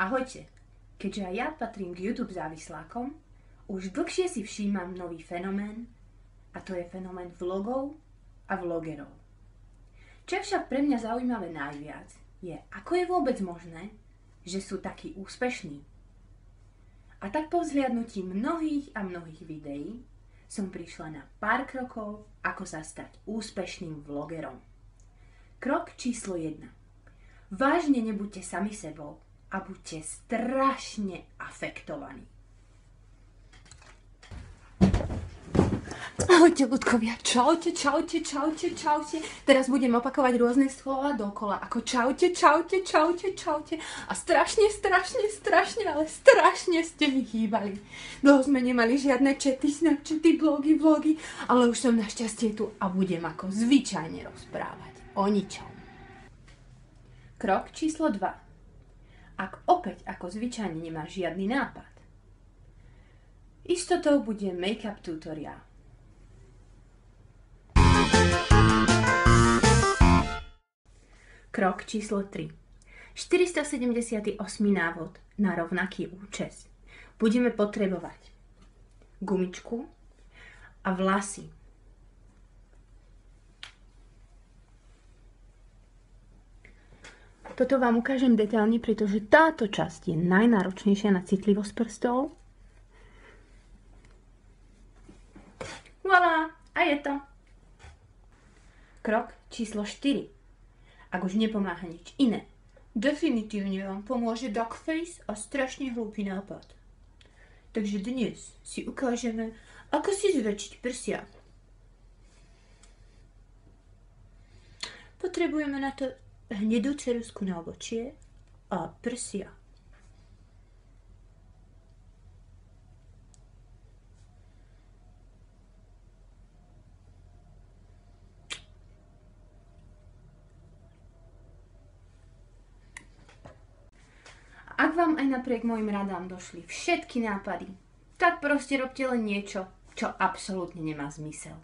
Ahojte, keďže aj ja patrím k YouTube závislákom, už dlhšie si všímam nový fenomén a to je fenomén vlogov a vlogerov. Čo je však pre mňa zaujímavé najviac, je ako je vôbec možné, že sú takí úspešní. A tak po vzhliadnutí mnohých a mnohých videí som prišla na pár krokov, ako sa stať úspešným vlogerom. Krok číslo 1. Vážne nebuďte sami sebou a buďte strašne afektovaní. Ahojte ľudkovia, čaute. Teraz budem opakovať rôzne slova dokola, ako čaute. A strašne, ale strašne ste mi chýbali. Dlho sme nemali žiadne chaty, snapchaty, blogy, ale už som našťastie tu a budem ako zvyčajne rozprávať o ničom. Krok číslo 2. Ak opäť ako zvyčajne nemáš žiadny nápad, istotou bude make-up tutoriál. Krok číslo 3. 478. návod na rovnaký účes. Budeme potrebovať gumičku a vlasy. Toto vám ukážem detailne, pretože táto časť je najnáročnejšia na citlivosť prstov. Voilà, a je to. Krok číslo 4. Ak už nepomáha nič iné, definitívne vám pomôže duckface a strašne hlúpy nápad. Takže dnes si ukážeme, ako si zväčšiť prsia. Potrebujeme na to hnedú ceruzku na obočie a prsia. Ak vám aj napriek mojim radám došli všetky nápady, tak proste robte len niečo, čo absolútne nemá zmysel.